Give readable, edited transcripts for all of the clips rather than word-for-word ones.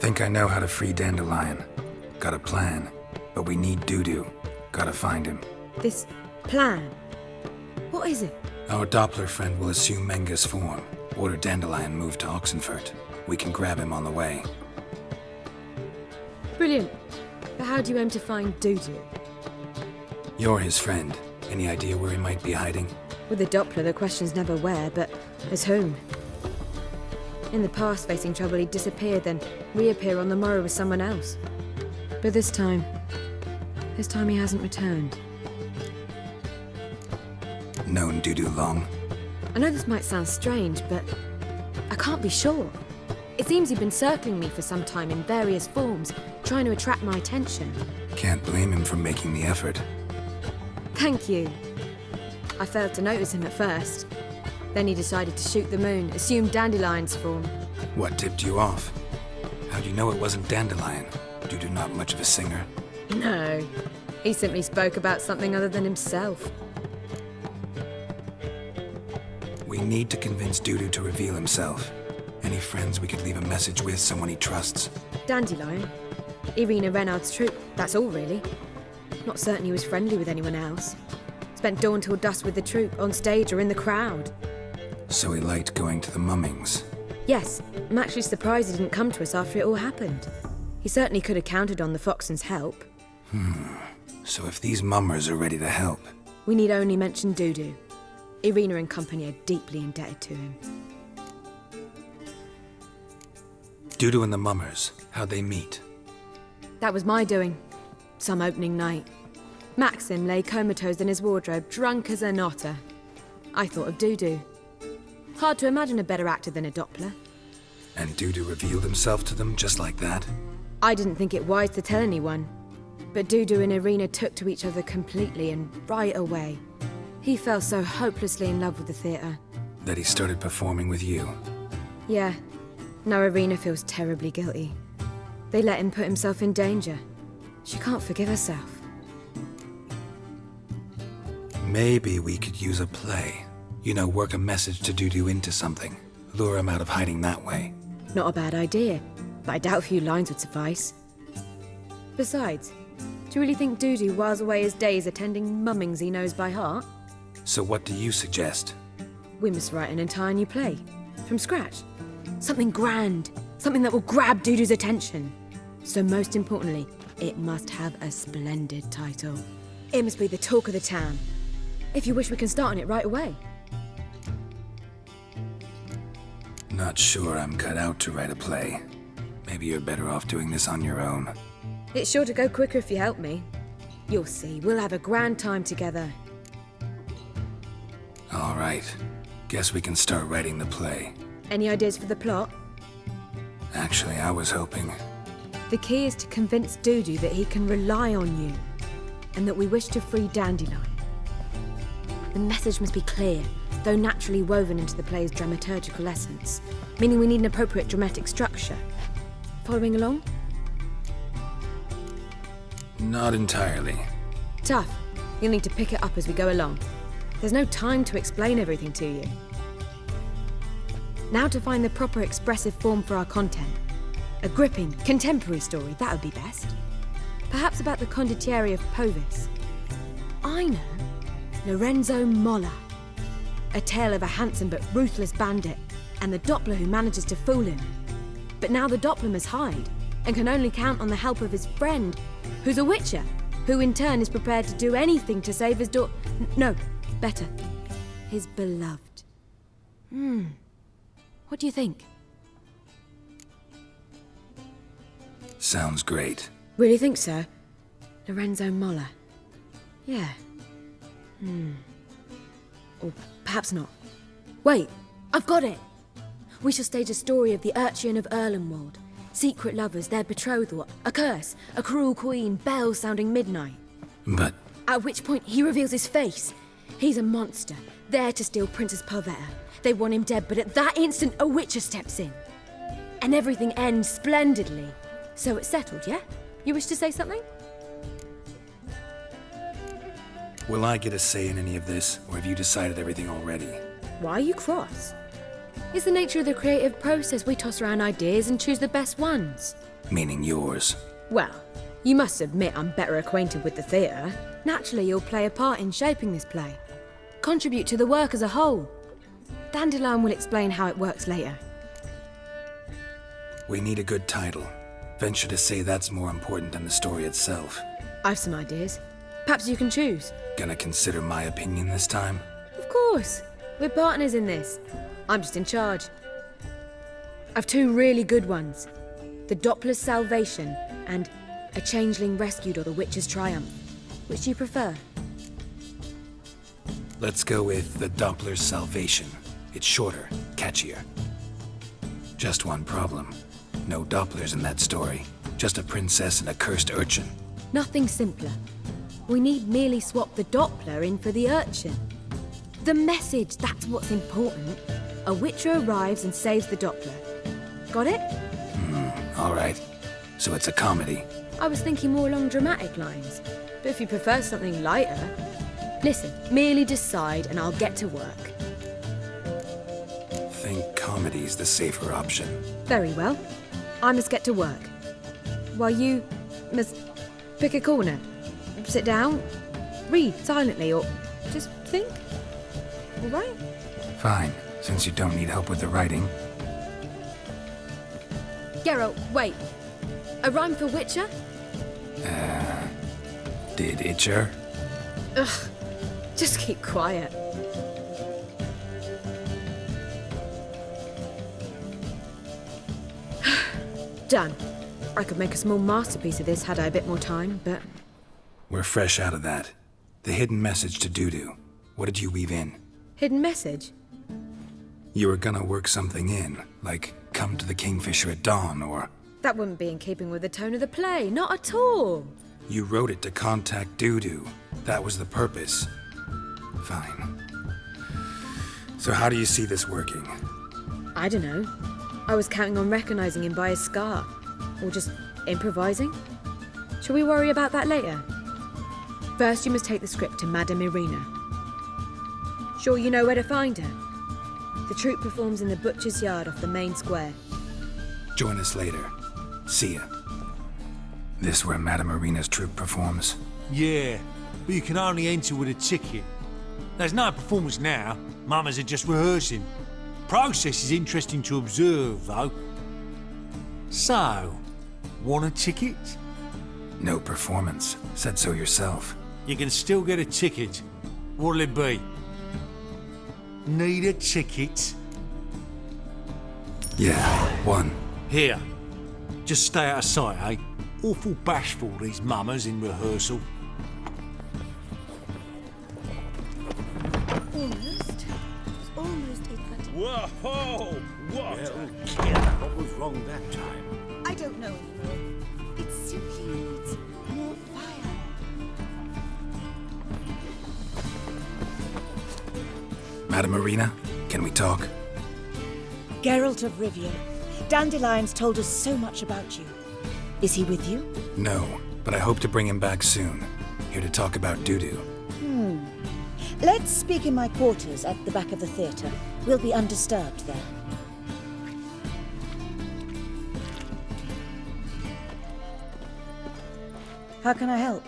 Think I know how to free Dandelion. Got a plan, but we need Dudu. Gotta find him. This plan? What is it? Our Doppler friend will assume Menga's form. Order Dandelion moved to Oxenfurt. We can grab him on the way. Brilliant. But how do you aim to find Dudu? You're his friend. Any idea where he might be hiding? With the Doppler, the question's never where, but as whom. In the past, facing trouble, he'd disappear, then reappear on the morrow with someone else. But this time he hasn't returned. Known Dudu long? I know this might sound strange, but I can't be sure. It seems he'd been circling me for some time in various forms, trying to attract my attention. Can't blame him for making the effort. Thank you. I failed to notice him at first. Then he decided to shoot the moon, assume Dandelion's form. What tipped you off? How'd you know it wasn't Dandelion? Dudu not much of a singer? No. He simply spoke about something other than himself. We need to convince Dudu to reveal himself. Any friends we could leave a message with, someone he trusts? Dandelion. Irina Renard's troupe, that's all really. Not certain he was friendly with anyone else. Spent dawn till dusk with the troupe, on stage or in the crowd. So he liked going to the mummings? Yes, I'm actually surprised he didn't come to us after it all happened. He certainly could have counted on the Foxen's help. So if these mummers are ready to help... We need only mention Dudu. Irina and company are deeply indebted to him. Dudu and the mummers, how'd they meet? That was my doing. Some opening night. Maxim lay comatose in his wardrobe, drunk as an otter. I thought of Dudu. Hard to imagine a better actor than a Doppler. And Dudu revealed himself to them just like that? I didn't think it wise to tell anyone. But Dudu and Irina took to each other completely and right away. He fell so hopelessly in love with the theatre. That he started performing with you? Yeah. Now Irina feels terribly guilty. They let him put himself in danger. She can't forgive herself. Maybe we could use a play. You know, work a message to Dudu into something. Lure him out of hiding that way. Not a bad idea, but I doubt a few lines would suffice. Besides, do you really think Dudu whiles away his days attending mummings he knows by heart? So what do you suggest? We must write an entire new play. From scratch. Something grand. Something that will grab Dudu's attention. So most importantly, it must have a splendid title. It must be the talk of the town. If you wish, we can start on it right away. Not sure I'm cut out to write a play. Maybe you're better off doing this on your own. It's sure to go quicker if you help me. You'll see, we'll have a grand time together. All right. Guess we can start writing the play. Any ideas for the plot? Actually, I was hoping... The key is to convince Dudu that he can rely on you, and that we wish to free Dandelion. The message must be clear, though naturally woven into the play's dramaturgical essence, meaning we need an appropriate dramatic structure. Following along? Not entirely. Tough. You'll need to pick it up as we go along. There's no time to explain everything to you. Now to find the proper expressive form for our content. A gripping, contemporary story, that would be best. Perhaps about the condottieri of Povis. I know. Lorenzo Molla. A tale of a handsome but ruthless bandit, and the Doppler who manages to fool him. But now the Doppler must hide, and can only count on the help of his friend, who's a witcher, who in turn is prepared to do anything to save his no, better, his beloved. What do you think? Sounds great. Really think so? Lorenzo Molla. Yeah. Or perhaps not. Wait, I've got it! We shall stage a story of the Urchin of Erlenwald. Secret lovers, their betrothal, a curse, a cruel queen, bells sounding midnight. But... At which point he reveals his face. He's a monster, there to steal Princess Pavetta. They want him dead, but at that instant a witcher steps in. And everything ends splendidly. So it's settled, yeah? You wish to say something? Will I get a say in any of this, or have you decided everything already? Why are you cross? It's the nature of the creative process. We toss around ideas and choose the best ones. Meaning yours. Well, you must admit I'm better acquainted with the theatre. Naturally, you'll play a part in shaping this play. Contribute to the work as a whole. Dandelion will explain how it works later. We need a good title. Venture to say that's more important than the story itself. I've some ideas. Perhaps you can choose. Gonna consider my opinion this time? Of course. We're partners in this. I'm just in charge. I've two really good ones. The Doppler's Salvation and A Changeling Rescued or The Witch's Triumph. Which do you prefer? Let's go with the Doppler's Salvation. It's shorter, catchier. Just one problem. No Dopplers in that story. Just a princess and a cursed urchin. Nothing simpler. We need merely swap the Doppler in for the urchin. The message, that's what's important. A witcher arrives and saves the Doppler. Got it? All right. So it's a comedy. I was thinking more along dramatic lines. But if you prefer something lighter... Listen, merely decide and I'll get to work. Think comedy's the safer option. Very well. I must get to work. While you must pick a corner. Sit down, read silently, or just think. All right? Fine, since you don't need help with the writing. Geralt, wait. A rhyme for Witcher? Did Itcher? Ugh. Just keep quiet. Done. I could make a small masterpiece of this had I a bit more time, but... We're fresh out of that. The hidden message to Dudu. What did you weave in? Hidden message? You were gonna work something in, like come to the Kingfisher at dawn, or... That wouldn't be in keeping with the tone of the play, not at all. You wrote it to contact Dudu. That was the purpose. Fine. So how do you see this working? I don't know. I was counting on recognizing him by his scar. Or just improvising. Shall we worry about that later? First, you must take the script to Madame Irina. Sure you know where to find her? The troupe performs in the butcher's yard off the main square. Join us later. See ya. This where Madame Irina's troupe performs? Yeah, but you can only enter with a ticket. There's no performance now. Mamas are just rehearsing. Process is interesting to observe, though. So, want a ticket? No performance. Said so yourself. You can still get a ticket. What'll it be? Need a ticket? Yeah, one. Here. Just stay out of sight, eh? Awful bashful, these mamas in rehearsal. Almost. Almost 8:30. Whoa! What? What was wrong that time? I don't know anymore. It simply needs more fire. Madame Irina, can we talk? Geralt of Rivia, Dandelion's told us so much about you. Is he with you? No, but I hope to bring him back soon. Here to talk about Dudu. Let's speak in my quarters at the back of the theatre. We'll be undisturbed there. How can I help?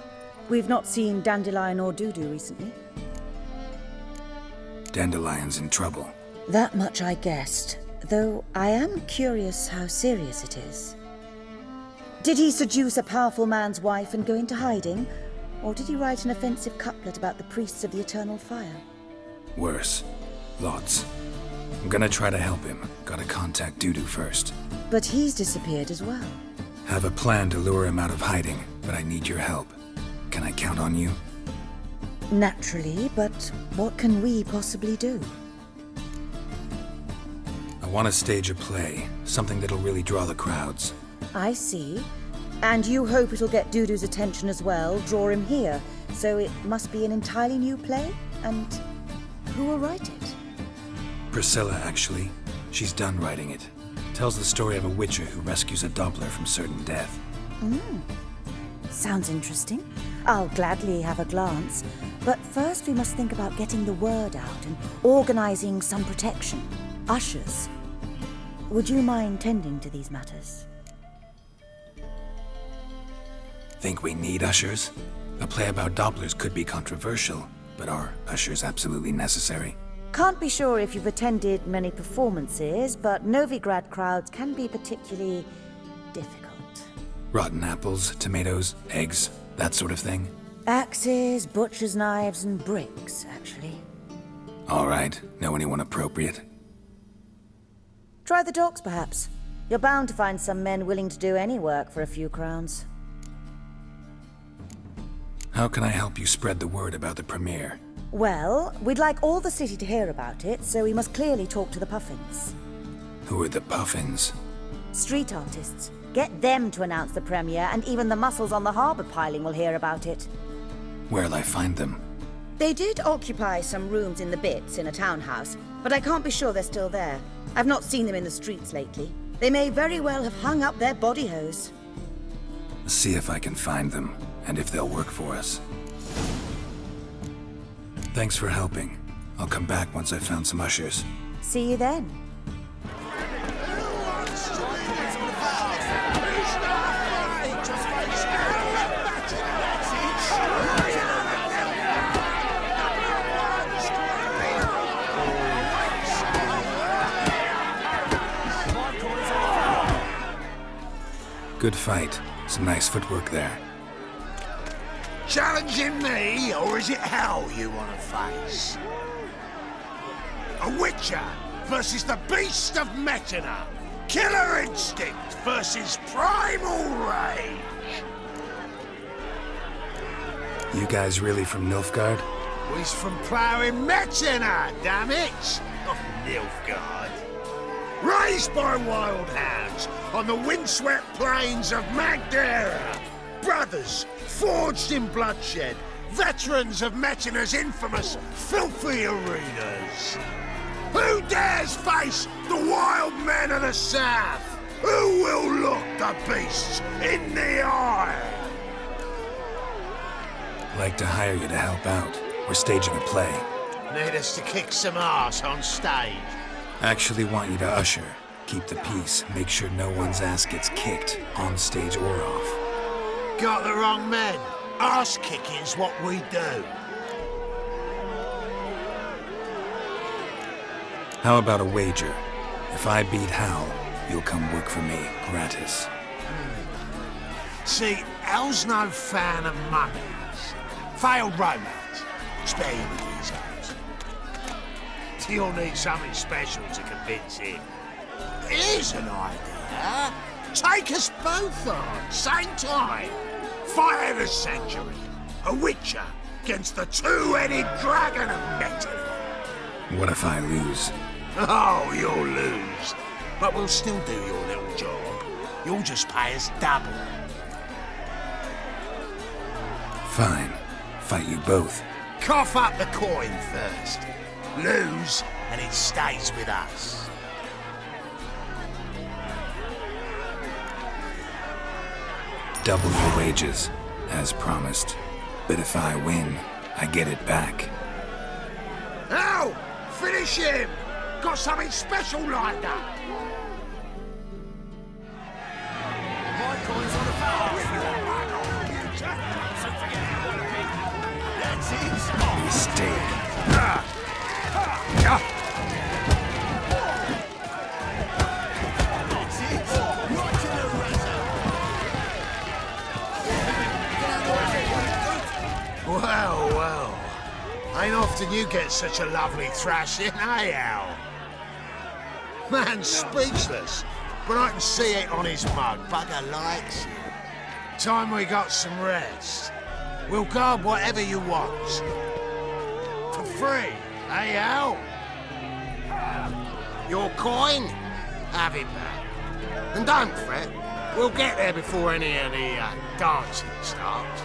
We've not seen Dandelion or Dudu recently. Dandelion's in trouble. That much I guessed, though I am curious how serious it is. Did he seduce a powerful man's wife and go into hiding? Or did he write an offensive couplet about the priests of the eternal fire? Worse. Lots. I'm gonna try to help him. Gotta contact Dudu first. But he's disappeared as well. Have a plan to lure him out of hiding, but I need your help. Can I count on you? Naturally, but what can we possibly do? I want to stage a play, something that'll really draw the crowds. I see. And you hope it'll get Dudu's attention as well, draw him here. So it must be an entirely new play? And who will write it? Priscilla, actually. She's done writing it. Tells the story of a witcher who rescues a Doppler from certain death. Sounds interesting. I'll gladly have a glance. But first we must think about getting the word out and organizing some protection. Ushers. Would you mind tending to these matters? Think we need ushers? A play about Dopplers could be controversial, but are ushers absolutely necessary? Can't be sure if you've attended many performances, but Novigrad crowds can be particularly difficult. Rotten apples, tomatoes, eggs, that sort of thing? Axes, butcher's knives, and bricks, actually. All right. Know anyone appropriate? Try the docks, perhaps. You're bound to find some men willing to do any work for a few crowns. How can I help you spread the word about the premiere? Well, we'd like all the city to hear about it, so we must clearly talk to the Puffins. Who are the Puffins? Street artists. Get them to announce the premiere, and even the muscles on the harbour piling will hear about it. Where'll I find them? They did occupy some rooms in the Bits in a townhouse, but I can't be sure they're still there. I've not seen them in the streets lately. They may very well have hung up their body hose. See if I can find them, and if they'll work for us. Thanks for helping. I'll come back once I've found some ushers. See you then. Good fight. Some nice footwork there. Challenging me, or is it hell you want to face? A Witcher versus the Beast of Metina. Killer instinct versus primal rage. You guys really from Nilfgaard? He's from ploughing Metina, damn it! Not Nilfgaard. Raised by wild hounds on the windswept plains of Magdera. Brothers forged in bloodshed. Veterans of Metina's infamous filthy arenas. Who dares face the wild men of the south? Who will look the beasts in the eye? Like to hire you to help out. We're staging a play. Need us to kick some ass on stage. Actually want you to usher. Keep the peace. Make sure no one's ass gets kicked, on stage or off. Got the wrong men. Ass kicking's what we do. How about a wager? If I beat Hal, you'll come work for me, gratis. See, Hal's no fan of mummies. Failed romance. Spare you with these guys. You'll need something special to convince him. Here's an idea. Take us both on, same time. Fight of the century. A Witcher against the two-headed dragon of Metina. What if I lose? Oh, you'll lose. But we'll still do your little job. You'll just pay us double. Fine. Fight you both. Cough up the coin first. Lose, and it stays with us. Double your wages, as promised. But if I win, I get it back. Now, finish him! Got something special lined up. My coin's on the floor. That's it. Mistake. Well, well. Ain't often you get such a lovely thrashing, eh, Al? Man's speechless, but I can see it on his mug. Bugger likes it. Time we got some rest. We'll guard whatever you want. For free, eh, Al? Your coin? Have it back. And don't fret, we'll get there before any of the dancing starts.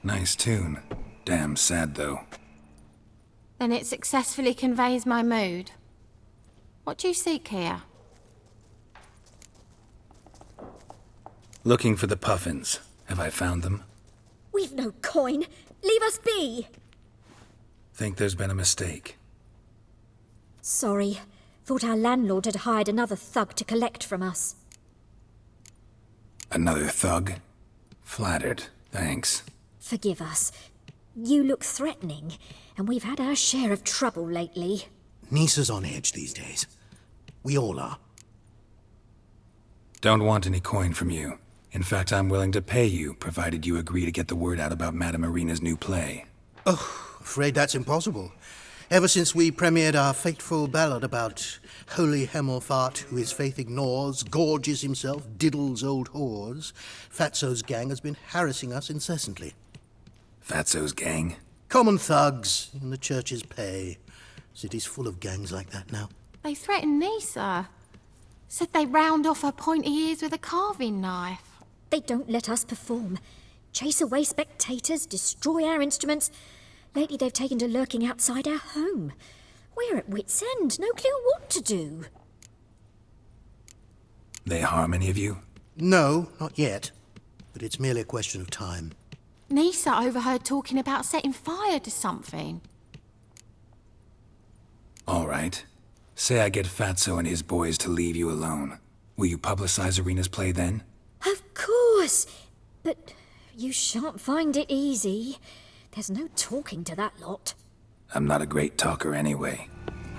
Nice tune. Damn sad, though. Then it successfully conveys my mood. What do you seek here? Looking for the puffins. Have I found them? We've no coin. Leave us be. Think there's been a mistake. Sorry. Thought our landlord had hired another thug to collect from us. Another thug? Flattered. Thanks. Forgive us. You look threatening, and we've had our share of trouble lately. Nisa's on edge these days. We all are. Don't want any coin from you. In fact, I'm willing to pay you, provided you agree to get the word out about Madame Irina's new play. Oh, afraid that's impossible. Ever since we premiered our fateful ballad about holy Hemmelfart, who his faith ignores, gorges himself, diddles old whores, Fatso's gang has been harassing us incessantly. Fatso's gang? Common thugs in the church's pay. City's full of gangs like that now. They threatened Nisa. Said they round off her pointy ears with a carving knife. They don't let us perform. Chase away spectators, destroy our instruments. Lately they've taken to lurking outside our home. We're at wit's end, no clue what to do. They harm any of you? No, not yet. But it's merely a question of time. Nisa overheard talking about setting fire to something. All right. Say I get Fatso and his boys to leave you alone. Will you publicize Irina's play then? Of course! But you shan't find it easy. There's no talking to that lot. I'm not a great talker anyway.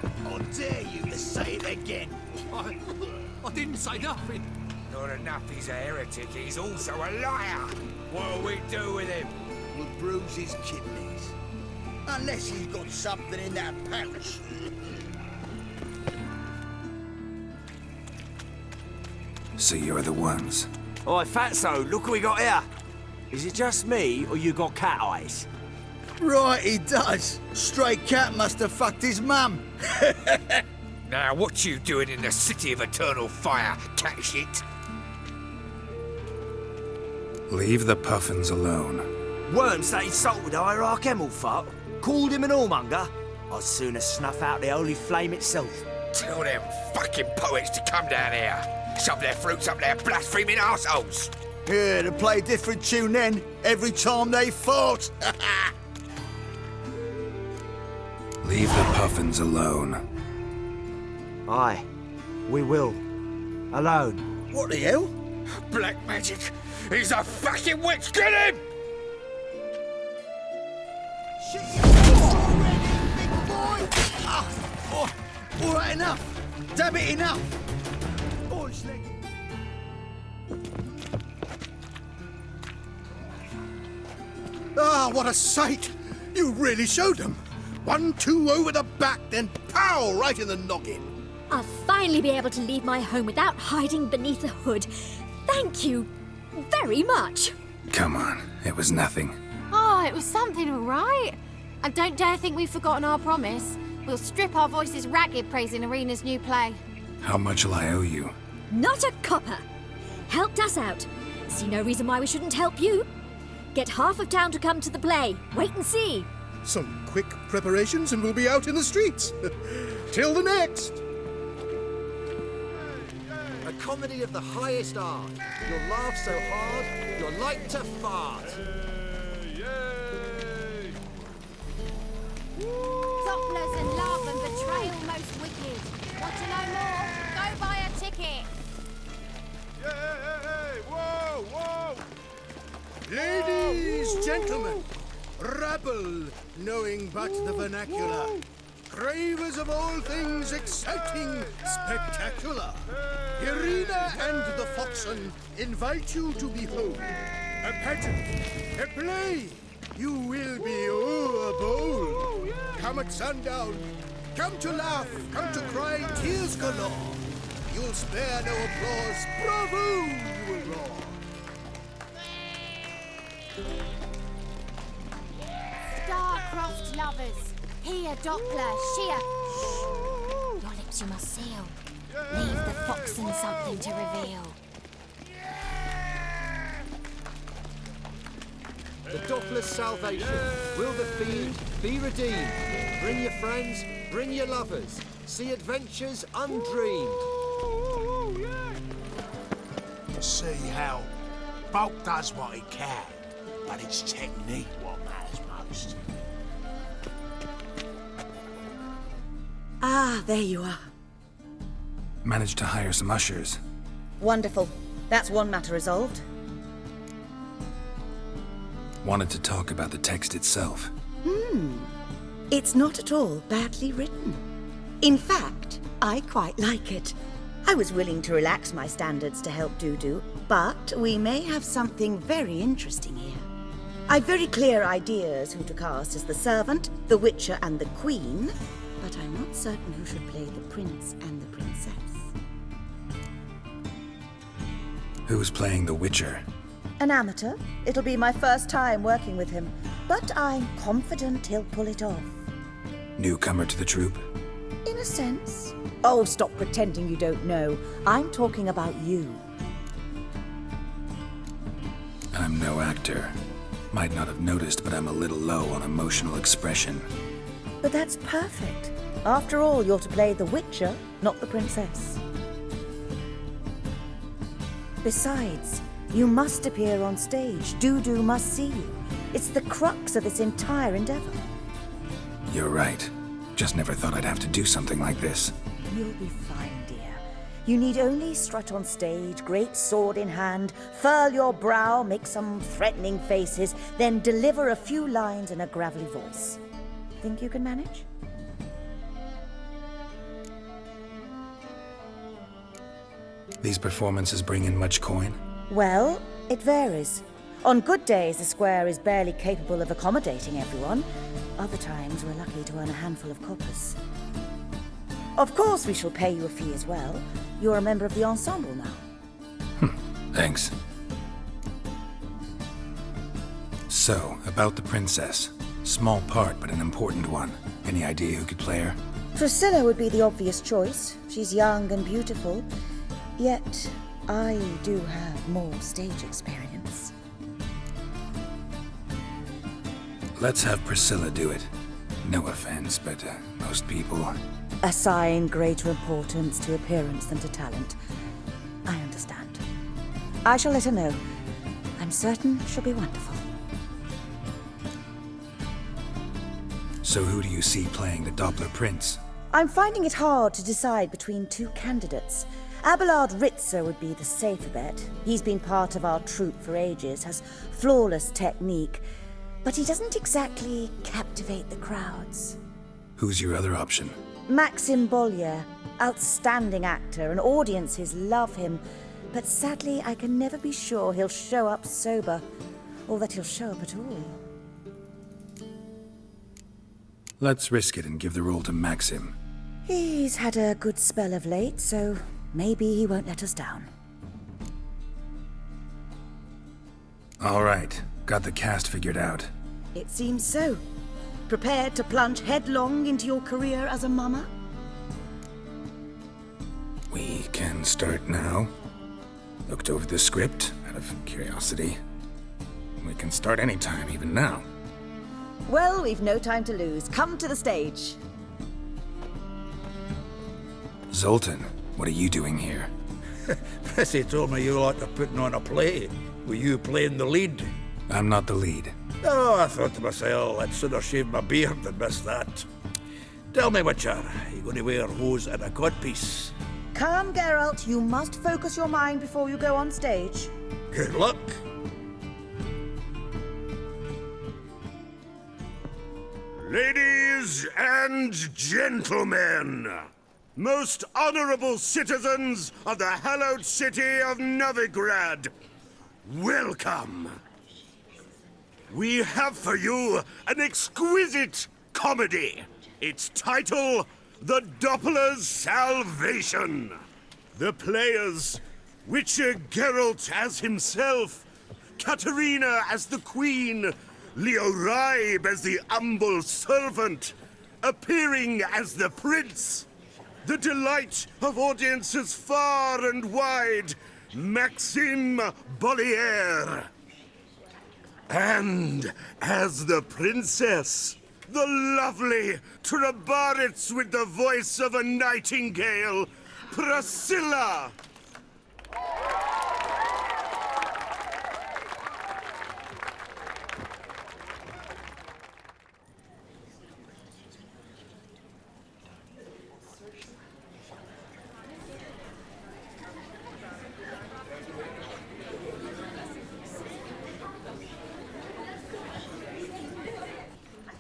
I dare you to say it again. I didn't say nothing. Not enough he's a heretic, he's also a liar. What'll we do with him? We'll bruise his kidneys. Unless he's got something in that pouch. So you're the ones. Oi, Fatso, look what we got here. Is it just me, or you got cat eyes? Right, he does. Stray cat must have fucked his mum. Now, what you doing in the city of eternal fire, cat shit? Leave the puffins alone. Worms that insulted Hierarch Hemmelfart, called him an whoremonger. I'd sooner snuff out the holy flame itself. Tell them fucking poets to come down here. Shove their fruits up their blaspheming arseholes. Yeah, to play a different tune then, every time they fought. Leave the puffins alone. Aye, we will. Alone. What the hell? Black magic. He's a fucking witch. Get him! Shit, you already, big boy! All right, enough. Damn it, enough. Ah, what a sight! You really showed them. 1-2 over the back, then pow, right in the noggin. I'll finally be able to leave my home without hiding beneath a hood. Thank you very much. Come on, it was nothing. Oh, it was something, all right. And don't dare think we've forgotten our promise. We'll strip our voices ragged praising Irina's new play. How much will I owe you? Not a copper. Helped us out. See no reason why we shouldn't help you. Get half of town to come to the play. Wait and see. Some quick preparations and we'll be out in the streets. Till the next. A comedy of the highest art. You'll laugh so hard, you're like to fart. Topplers and love and betrayal most wicked. Want to know more? Go buy a ticket. Whoa, whoa! Ladies, gentlemen, rabble, knowing but the vernacular, cravers of all things exciting, spectacular. Irina and the Foxen invite you to behold a pageant, a play. You will be bold. Come at sundown. Come to laugh. Come to cry tears galore. You'll spare no applause. Bravo! You will roar. Star-crossed lovers. He a Doppler, she a... Shh. Your lips you must seal. Leave the Foxen something to reveal. The Doppler's salvation. Will the fiend be redeemed? Bring your friends, bring your lovers. See adventures undreamed. See how folk does what he can, but it's technique what matters most. Ah, there you are. Managed to hire some ushers. Wonderful. That's one matter resolved. Wanted to talk about the text itself. It's not at all badly written. In fact, I quite like it. I was willing to relax my standards to help Dudu, but we may have something very interesting here. I've very clear ideas who to cast as the servant, the witcher, and the queen, but I'm not certain who should play the prince and the princess. Who's playing the Witcher? An amateur. It'll be my first time working with him, but I'm confident he'll pull it off. Newcomer to the troupe? In a sense. Oh, stop pretending you don't know. I'm talking about you. I'm no actor. Might not have noticed, but I'm a little low on emotional expression. But that's perfect. After all, you're to play the Witcher, not the princess. Besides, you must appear on stage. Dudu must see you. It's the crux of this entire endeavor. You're right. Just never thought I'd have to do something like this. You'll be fine, dear. You need only strut on stage, great sword in hand, furl your brow, make some threatening faces, then deliver a few lines in a gravelly voice. Think you can manage? These performances bring in much coin? Well, it varies. On good days, the square is barely capable of accommodating everyone. Other times, we're lucky to earn a handful of coppers. Of course, we shall pay you a fee as well. You're a member of the ensemble now. Thanks. So, about the princess. Small part, but an important one. Any idea who could play her? Priscilla would be the obvious choice. She's young and beautiful. Yet, I do have more stage experience. Let's have Priscilla do it. No offense, but most people... Assign greater importance to appearance than to talent. I understand. I shall let her know. I'm certain she'll be wonderful. So who do you see playing the Doppler Prince? I'm finding it hard to decide between two candidates. Abelard Ritzer would be the safer bet. He's been part of our troupe for ages, has flawless technique, but he doesn't exactly captivate the crowds. Who's your other option? Maxim Bollier, outstanding actor, and audiences love him, but sadly I can never be sure he'll show up sober, or that he'll show up at all. Let's risk it and give the role to Maxim. He's had a good spell of late, so maybe he won't let us down. All right, got the cast figured out. It seems so. Prepared to plunge headlong into your career as a mama? We can start now. Looked over the script, out of curiosity. We can start anytime, even now. Well, we've no time to lose. Come to the stage. Zoltan, what are you doing here? Prissy told me you like to putting on a play. Were you playing the lead? I'm not the lead. Oh, I thought to myself, I'd sooner shave my beard than miss that. Tell me, Witcher, are you going to wear hose and a codpiece? Calm, Geralt. You must focus your mind before you go on stage. Good luck. Ladies and gentlemen, most honorable citizens of the hallowed city of Novigrad, welcome. We have for you an exquisite comedy. Its title, The Doppler's Salvation. The players, Witcher Geralt as himself, Katerina as the Queen, Leo Raib as the humble servant, appearing as the Prince, the delight of audiences far and wide, Maxim Bollier. And as the Princess, the lovely Trabaritz with the voice of a nightingale, Priscilla.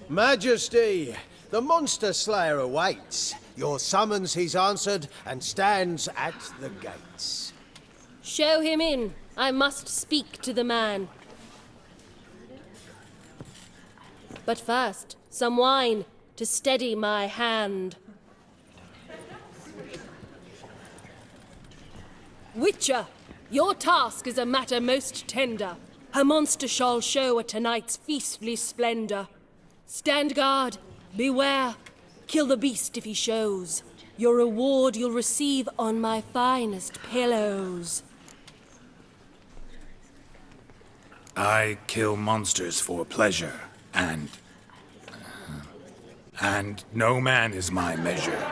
Majesty, the monster slayer awaits. Your summons he's answered and stands at the gates. Show him in. I must speak to the man. But first, some wine to steady my hand. Witcher, your task is a matter most tender. Her monster shall show at tonight's feastly splendor. Stand guard, beware, kill the beast if he shows. Your reward you'll receive on my finest pillows. I kill monsters for pleasure, and no man is my measure.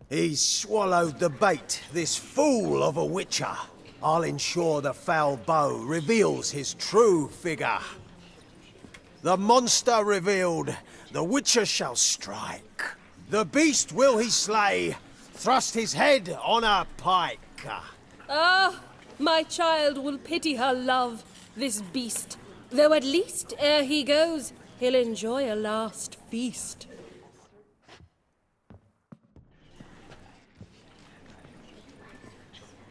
He's swallowed the bait, this fool of a witcher. I'll ensure the foul bow reveals his true figure. The monster revealed, the witcher shall strike. The beast will he slay, thrust his head on a pike. Ah, my child will pity her love, this beast. Though at least, ere he goes, he'll enjoy a last feast.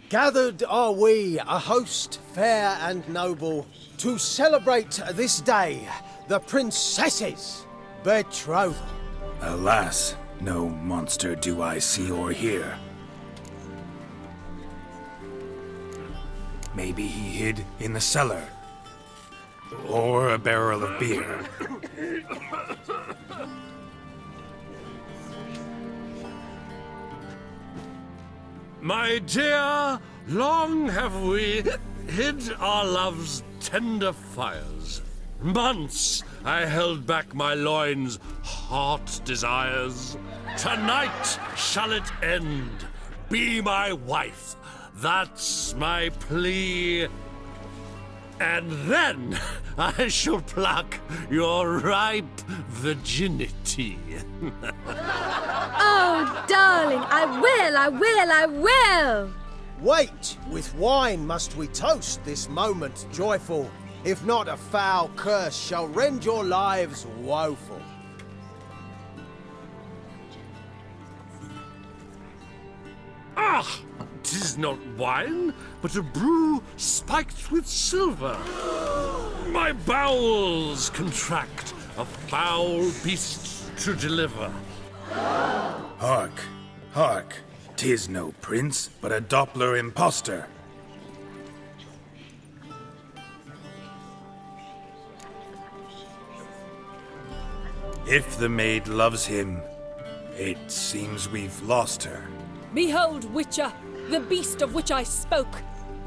Gathered are we, a host fair and noble, to celebrate this day, the princess's betrothal. Alas, no monster do I see or hear. Maybe he hid in the cellar, or a barrel of beer. My dear, long have we hid our love's tender fires. Months I held back my loins' heart desires. Tonight shall it end. Be my wife. That's my plea. And then I shall pluck your ripe virginity. Oh, darling, I will! Wait, with wine must we toast this moment joyful. If not, a foul curse shall rend your lives woeful. Ah! 'Tis not wine, but a brew spiked with silver. My bowels contract, a foul beast to deliver. Hark, hark, 'tis no prince, but a Doppler impostor. If the maid loves him, it seems we've lost her. Behold, Witcher, the beast of which I spoke.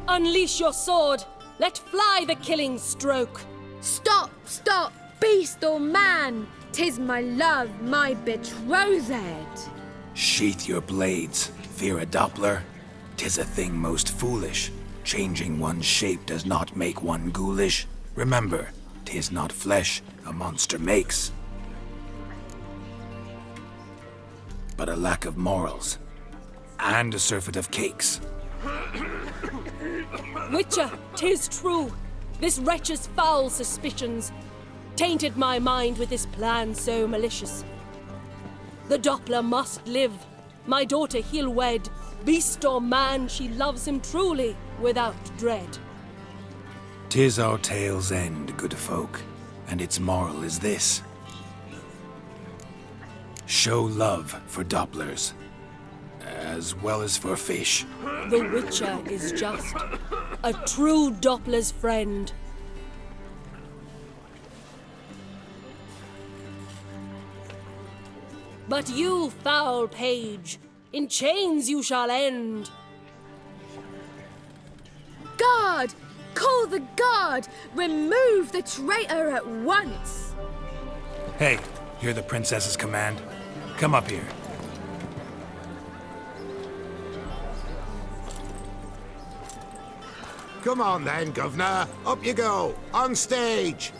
Unleash your sword. Let fly the killing stroke. Stop, stop, beast or man! 'Tis my love, my betrothed. Sheath your blades, fear a Doppler. 'Tis a thing most foolish. Changing one's shape does not make one ghoulish. Remember, 'tis not flesh a monster makes, but a lack of morals, and a surfeit of cakes. Witcher, 'tis true. This wretch's foul suspicions tainted my mind with this plan so malicious. The Doppler must live. My daughter he'll wed. Beast or man, she loves him truly, without dread. 'Tis our tale's end, good folk, and its moral is this. Show love for Dopplers, as well as for fish. The Witcher is just a true Doppler's friend. But you, foul page, in chains you shall end. Guard! Call the guard! Remove the traitor at once! Hey, hear the princess's command? Come up here. Come on then, Governor. Up you go. On stage.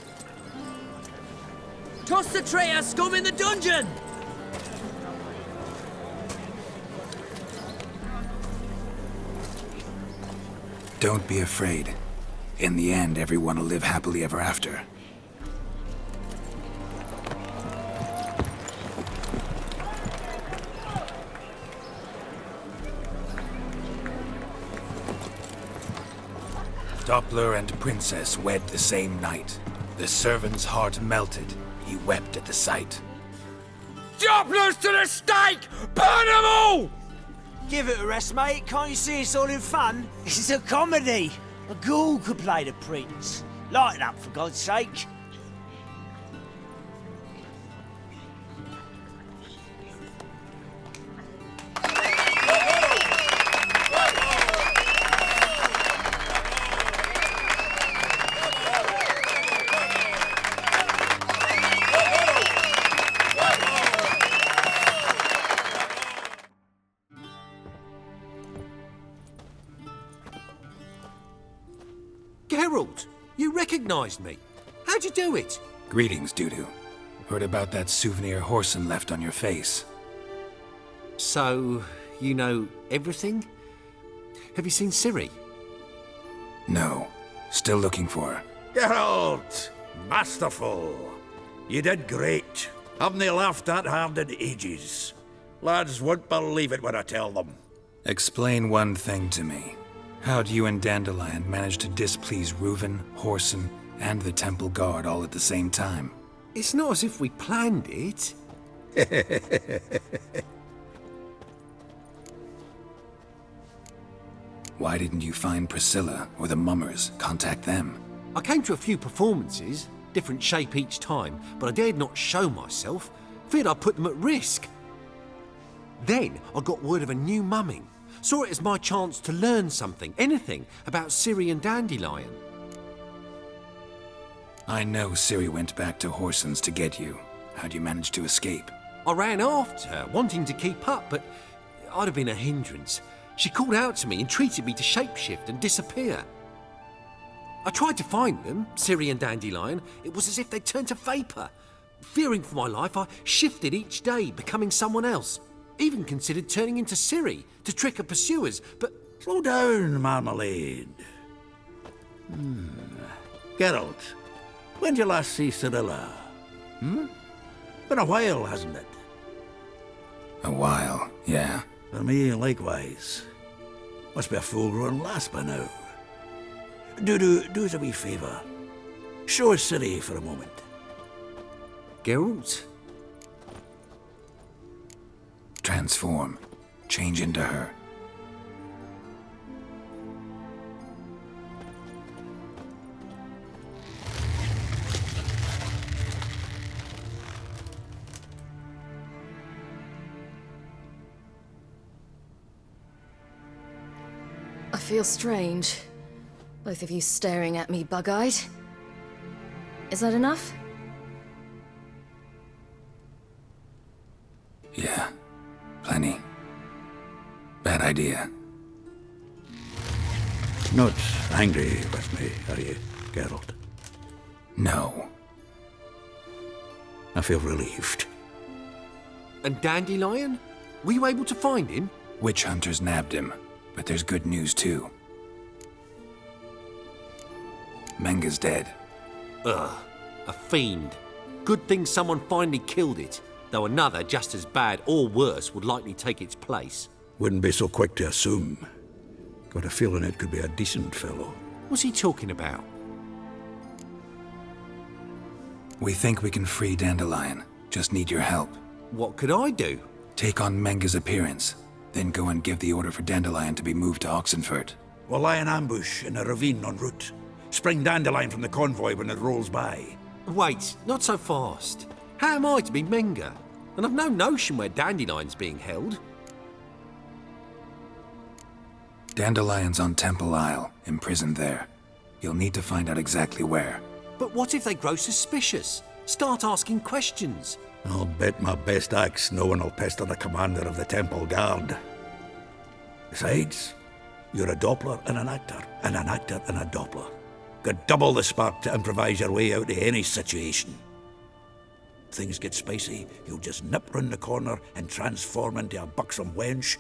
Toss the traitor scum in the dungeon! Don't be afraid. In the end, everyone will live happily ever after. Doppler and Princess wed the same night. The servant's heart melted. He wept at the sight. Dopplers to the stake! Burn them all! Give it a rest, mate. Can't you see it's all in fun? This is a comedy. A ghoul could play the prince. Lighten up, for God's sake. Geralt, you recognised me. How'd you do it? Greetings, Dudu. Heard about that souvenir Horson left on your face. So, you know everything? Have you seen Ciri? No. Still looking for her. Geralt! Masterful! You did great. Haven't they laughed that hard in ages? Lads won't believe it when I tell them. Explain one thing to me. How'd you and Dandelion manage to displease Reuven, Horson, and the Temple Guard all at the same time? It's not as if we planned it. Why didn't you find Priscilla or the Mummers? Contact them. I came to a few performances, different shape each time, but I dared not show myself. Feared I'd put them at risk. Then I got word of a new mumming. Saw it as my chance to learn something, anything, about Ciri and Dandelion. I know Ciri went back to Horson's to get you. How'd you manage to escape? I ran after her, wanting to keep up, but I'd have been a hindrance. She called out to me, entreated me to shapeshift and disappear. I tried to find them, Ciri and Dandelion. It was as if they'd turned to vapour. Fearing for my life, I shifted each day, becoming someone else. Even considered turning into Ciri to trick her pursuers, but... Slow down, Marmalade. Geralt, when did you last see Cirilla? Been a while, hasn't it? A while, yeah. For me, likewise. Must be a full-grown lass by now. Do us a wee favour. Show us Ciri for a moment. Geralt? Transform. Change into her. I feel strange. Both of you staring at me bug-eyed. Is that enough? Yeah. Plenty. Bad idea. Not angry with me, are you, Geralt? No. I feel relieved. And Dandelion? Were you able to find him? Witch hunters nabbed him, but there's good news too. Menga's dead. Ugh, a fiend. Good thing someone finally killed it, though another just as bad or worse would likely take its place. Wouldn't be so quick to assume. Got a feeling it could be a decent fellow. What's he talking about? We think we can free Dandelion. Just need your help. What could I do? Take on Menga's appearance, then go and give the order for Dandelion to be moved to Oxenfurt. We'll lie in ambush in a ravine en route. Spring Dandelion from the convoy when it rolls by. Wait, not so fast. How am I to be Menga? And I've no notion where Dandelion's being held. Dandelion's on Temple Isle, imprisoned there. You'll need to find out exactly where. But what if they grow suspicious? Start asking questions? I'll bet my best axe no one will pester the commander of the Temple Guard. Besides, you're a Doppler and an actor and a Doppler. Got double the spark to improvise your way out of any situation. Things get spicy, you'll just nip round the corner and transform into a buxom wench,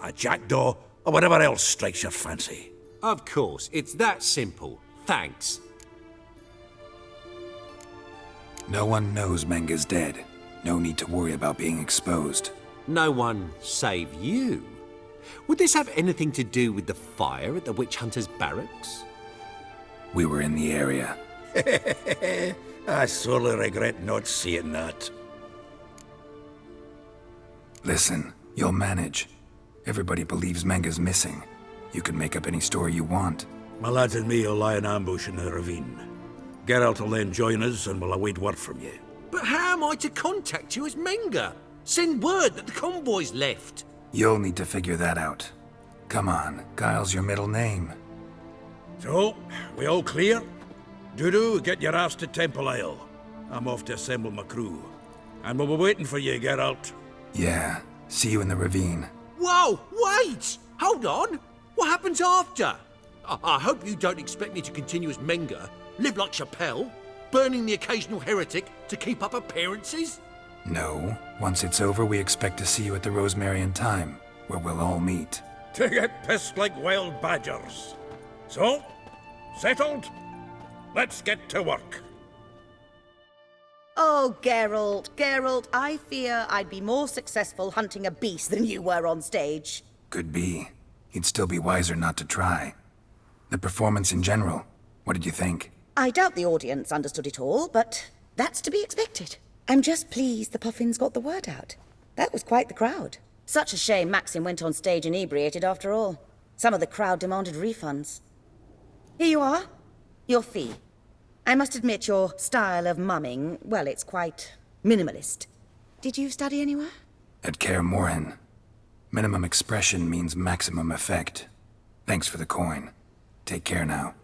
a jackdaw, or whatever else strikes your fancy. Of course, it's that simple. thanks. No one knows Menga's dead. No need to worry about being exposed. No one save you. Would this have anything to do with the fire at the witch hunter's barracks? We were in the area. I sorely regret not seeing that. Listen, you'll manage. Everybody believes Menga's missing. You can make up any story you want. My lads and me will lie in ambush in the ravine. Geralt will then join us and we'll await word from you. But how am I to contact you as Menga? Send word that the convoy's left. You'll need to figure that out. Come on, Guile's your middle name. So, we all clear? Dudu, get your ass to Temple Isle. I'm off to assemble my crew. And we'll be waiting for you, Geralt. Yeah, see you in the ravine. Whoa, wait! Hold on! What happens after? I hope you don't expect me to continue as Menga, live like Chappelle, burning the occasional heretic to keep up appearances? No. Once it's over, we expect to see you at the Rosemary in Time, where we'll all meet. To get pissed like wild badgers. So, settled? Let's get to work. Oh, Geralt, I fear I'd be more successful hunting a beast than you were on stage. Could be. You'd still be wiser not to try. The performance in general, what did you think? I doubt the audience understood it all, but that's to be expected. I'm just pleased the Puffins got the word out. That was quite the crowd. Such a shame Maxim went on stage inebriated after all. Some of the crowd demanded refunds. Here you are. Your fee. I must admit your style of mumming, well, it's quite minimalist. Did you study anywhere? At Kaer Morhen. Minimum expression means maximum effect. Thanks for the coin. Take care now.